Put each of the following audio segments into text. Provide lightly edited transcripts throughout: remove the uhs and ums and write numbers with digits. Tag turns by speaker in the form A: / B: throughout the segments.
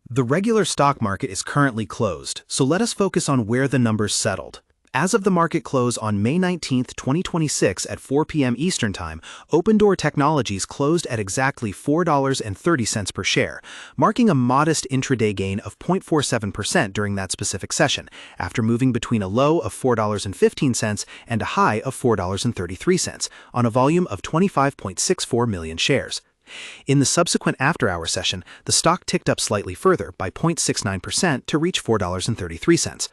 A: The regular stock market is currently closed, so let us focus on where the numbers settled. As of the market close on May 19, 2026 at 4 p.m. Eastern Time, Opendoor Technologies closed at exactly $4.30 per share, marking a modest intraday gain of 0.47% during that specific session, after moving between a low of $4.15 and a high of $4.33 on a volume of 25.64 million shares. In the subsequent after-hour session, the stock ticked up slightly further by 0.69% to reach $4.33.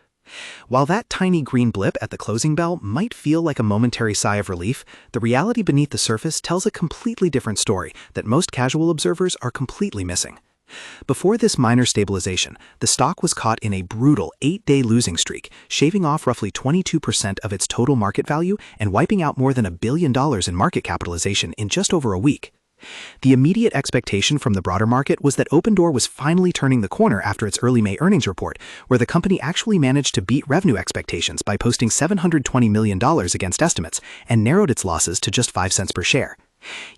A: While that tiny green blip at the closing bell might feel like a momentary sigh of relief, the reality beneath the surface tells a completely different story that most casual observers are completely missing. Before this minor stabilization, the stock was caught in a brutal 8-day losing streak, shaving off roughly 22% of its total market value and wiping out more than $1 billion in market capitalization in just over a week. The immediate expectation from the broader market was that Opendoor was finally turning the corner after its early May earnings report, where the company actually managed to beat revenue expectations by posting $720 million against estimates and narrowed its losses to just 5 cents per share.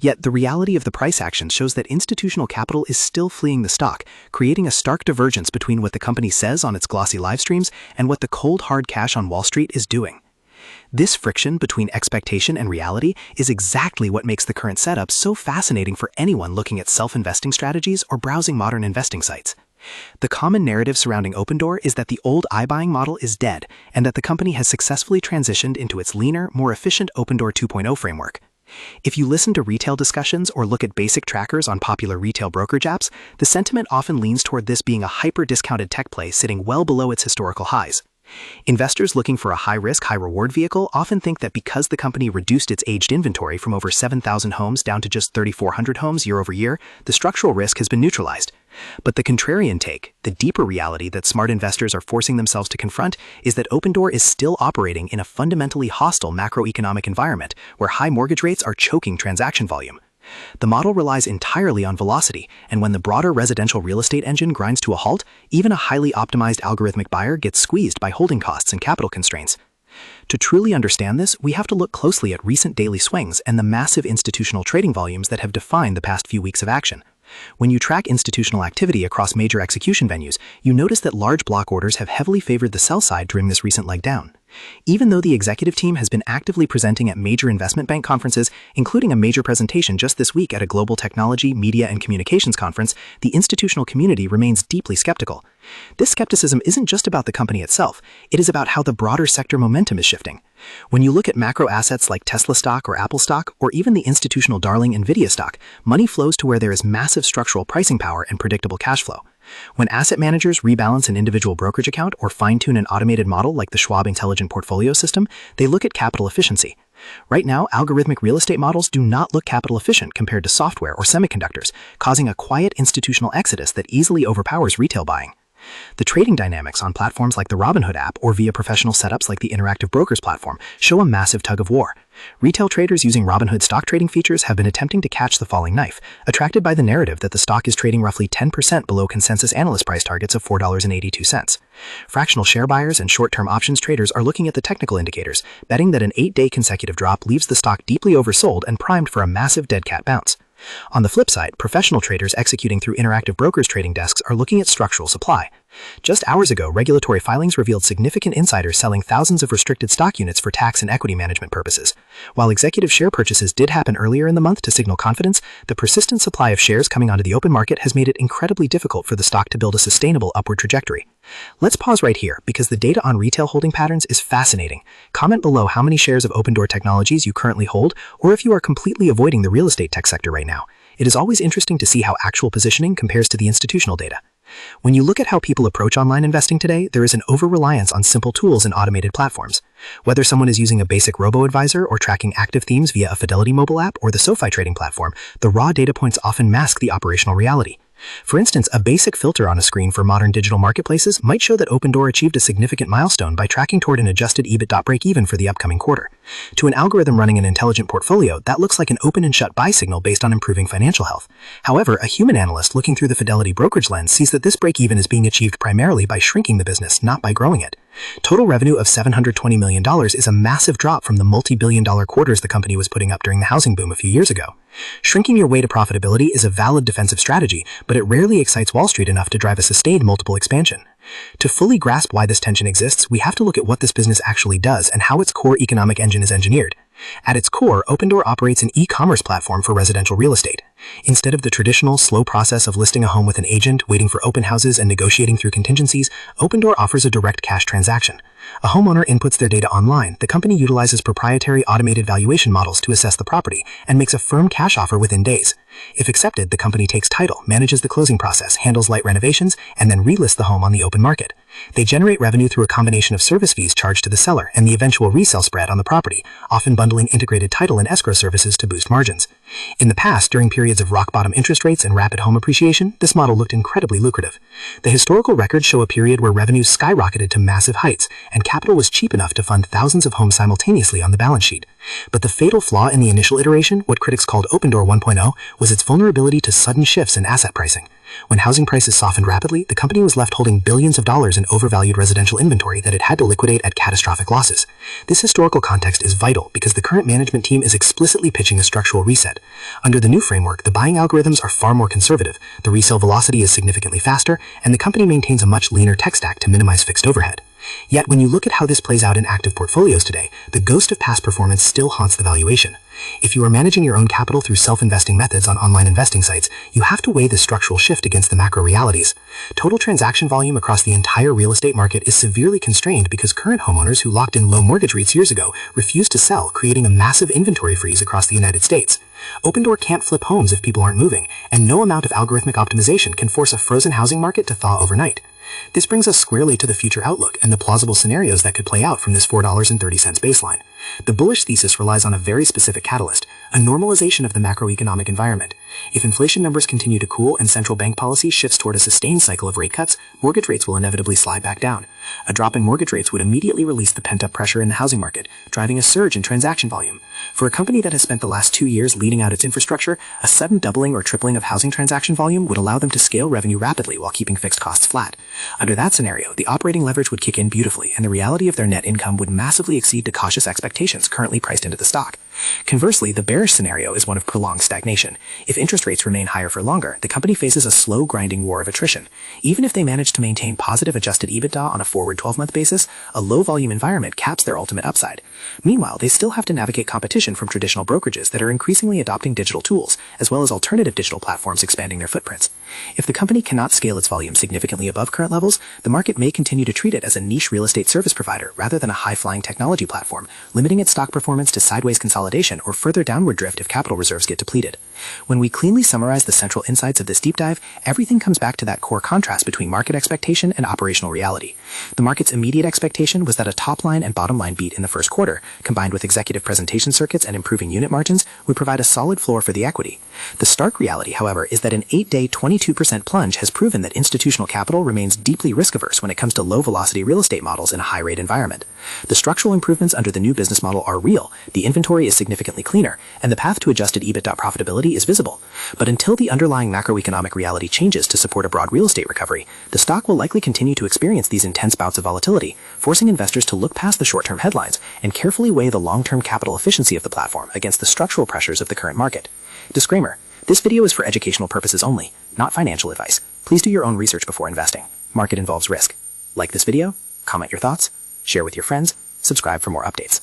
A: Yet the reality of the price action shows that institutional capital is still fleeing the stock, creating a stark divergence between what the company says on its glossy live streams and what the cold hard cash on Wall Street is doing. This friction between expectation and reality is exactly what makes the current setup so fascinating for anyone looking at self-investing strategies or browsing modern investing sites. The common narrative surrounding Opendoor is that the old iBuying model is dead and that the company has successfully transitioned into its leaner, more efficient Opendoor 2.0 framework. If you listen to retail discussions or look at basic trackers on popular retail brokerage apps, the sentiment often leans toward this being a hyper-discounted tech play sitting well below its historical highs. Investors looking for a high-risk, high-reward vehicle often think that because the company reduced its aged inventory from over 7,000 homes down to just 3,400 homes year over year, the structural risk has been neutralized. But the contrarian take, the deeper reality that smart investors are forcing themselves to confront, is that Opendoor is still operating in a fundamentally hostile macroeconomic environment where high mortgage rates are choking transaction volume. The model relies entirely on velocity, and when the broader residential real estate engine grinds to a halt, even a highly optimized algorithmic buyer gets squeezed by holding costs and capital constraints. To truly understand this, we have to look closely at recent daily swings and the massive institutional trading volumes that have defined the past few weeks of action. When you track institutional activity across major execution venues, you notice that large block orders have heavily favored the sell side during this recent leg down. Even though the executive team has been actively presenting at major investment bank conferences, including a major presentation just this week at a global technology, media, and communications conference, the institutional community remains deeply skeptical. This skepticism isn't just about the company itself, it is about how the broader sector momentum is shifting. When you look at macro assets like Tesla stock or Apple stock, or even the institutional darling Nvidia stock, money flows to where there is massive structural pricing power and predictable cash flow. When asset managers rebalance an individual brokerage account or fine-tune an automated model like the Schwab Intelligent Portfolio System, they look at capital efficiency. Right now, algorithmic real estate models do not look capital efficient compared to software or semiconductors, causing a quiet institutional exodus that easily overpowers retail buying. The trading dynamics on platforms like the Robinhood app or via professional setups like the Interactive Brokers platform show a massive tug of war. Retail traders using Robinhood stock trading features have been attempting to catch the falling knife, attracted by the narrative that the stock is trading roughly 10% below consensus analyst price targets of $4.82. Fractional share buyers and short-term options traders are looking at the technical indicators, betting that an 8-day consecutive drop leaves the stock deeply oversold and primed for a massive dead cat bounce. On the flip side, professional traders executing through Interactive Brokers trading desks are looking at structural supply. Just hours ago, regulatory filings revealed significant insiders selling thousands of restricted stock units for tax and equity management purposes. While executive share purchases did happen earlier in the month to signal confidence, the persistent supply of shares coming onto the open market has made it incredibly difficult for the stock to build a sustainable upward trajectory. Let's pause right here because the data on retail holding patterns is fascinating. Comment below how many shares of Opendoor Technologies you currently hold, or if you are completely avoiding the real estate tech sector right now. It is always interesting to see how actual positioning compares to the institutional data. When you look at how people approach online investing today, there is an over-reliance on simple tools and automated platforms. Whether someone is using a basic robo-advisor or tracking active themes via a Fidelity mobile app or the SoFi trading platform, the raw data points often mask the operational reality. For instance, a basic filter on a screen for modern digital marketplaces might show that Opendoor achieved a significant milestone by tracking toward an adjusted EBITDA break-even for the upcoming quarter. To an algorithm running an intelligent portfolio, that looks like an open and shut buy signal based on improving financial health. However, a human analyst looking through the Fidelity brokerage lens sees that this break-even is being achieved primarily by shrinking the business, not by growing it. Total revenue of $720 million is a massive drop from the multi-billion-dollar quarters the company was putting up during the housing boom a few years ago. Shrinking your way to profitability is a valid defensive strategy, but it rarely excites Wall Street enough to drive a sustained multiple expansion. To fully grasp why this tension exists, we have to look at what this business actually does and how its core economic engine is engineered. At its core, Opendoor operates an e-commerce platform for residential real estate. Instead of the traditional, slow process of listing a home with an agent, waiting for open houses, and negotiating through contingencies, Opendoor offers a direct cash transaction. A homeowner inputs their data online, the company utilizes proprietary automated valuation models to assess the property, and makes a firm cash offer within days. If accepted, the company takes title, manages the closing process, handles light renovations, and then relists the home on the open market. They generate revenue through a combination of service fees charged to the seller and the eventual resale spread on the property, often bundling integrated title and escrow services to boost margins. In the past, during periods of rock-bottom interest rates and rapid home appreciation, this model looked incredibly lucrative. The historical records show a period where revenues skyrocketed to massive heights, and capital was cheap enough to fund thousands of homes simultaneously on the balance sheet. But the fatal flaw in the initial iteration, what critics called Opendoor 1.0, was its vulnerability to sudden shifts in asset pricing. When housing prices softened rapidly, the company was left holding billions of dollars in overvalued residential inventory that it had to liquidate at catastrophic losses. This historical context is vital because the current management team is explicitly pitching a structural reset. Under the new framework, the buying algorithms are far more conservative, the resale velocity is significantly faster, and the company maintains a much leaner tech stack to minimize fixed overhead. Yet when you look at how this plays out in active portfolios today, the ghost of past performance still haunts the valuation. If you are managing your own capital through self-investing methods on online investing sites, you have to weigh the structural shift against the macro realities. Total transaction volume across the entire real estate market is severely constrained because current homeowners who locked in low mortgage rates years ago refuse to sell, creating a massive inventory freeze across the United States. Opendoor can't flip homes if people aren't moving, and no amount of algorithmic optimization can force a frozen housing market to thaw overnight. This brings us squarely to the future outlook and the plausible scenarios that could play out from this $4.30 baseline. The bullish thesis relies on a very specific catalyst, a normalization of the macroeconomic environment. If inflation numbers continue to cool and central bank policy shifts toward a sustained cycle of rate cuts, mortgage rates will inevitably slide back down. A drop in mortgage rates would immediately release the pent-up pressure in the housing market, driving a surge in transaction volume. For a company that has spent the last 2 years leading out its infrastructure, a sudden doubling or tripling of housing transaction volume would allow them to scale revenue rapidly while keeping fixed costs flat. Under that scenario, the operating leverage would kick in beautifully, and the reality of their net income would massively exceed the cautious expectations currently priced into the stock. Conversely, the bearish scenario is one of prolonged stagnation. If interest rates remain higher for longer, the company faces a slow grinding war of attrition. Even if they manage to maintain positive adjusted EBITDA on a forward 12-month basis, a low-volume environment caps their ultimate upside. Meanwhile, they still have to navigate competition from traditional brokerages that are increasingly adopting digital tools, as well as alternative digital platforms expanding their footprints. If the company cannot scale its volume significantly above current levels, the market may continue to treat it as a niche real estate service provider rather than a high-flying technology platform, limiting its stock performance to sideways consolidation or further downward drift if capital reserves get depleted. When we cleanly summarize the central insights of this deep dive, everything comes back to that core contrast between market expectation and operational reality. The market's immediate expectation was that a top-line and bottom-line beat in the first quarter, combined with executive presentation circuits and improving unit margins, would provide a solid floor for the equity. The stark reality, however, is that an 8-day 22% plunge has proven that institutional capital remains deeply risk-averse when it comes to low-velocity real estate models in a high-rate environment. The structural improvements under the new business model are real, the inventory is significantly cleaner, and the path to adjusted EBITDA profitability is visible. But until the underlying macroeconomic reality changes to support a broad real estate recovery, the stock will likely continue to experience these intense bouts of volatility, forcing investors to look past the short-term headlines and carefully weigh the long-term capital efficiency of the platform against the structural pressures of the current market. Disclaimer: this video is for educational purposes only, not financial advice. Please do your own research before investing. Market involves risk. Like this video, comment your thoughts, share with your friends, subscribe for more updates.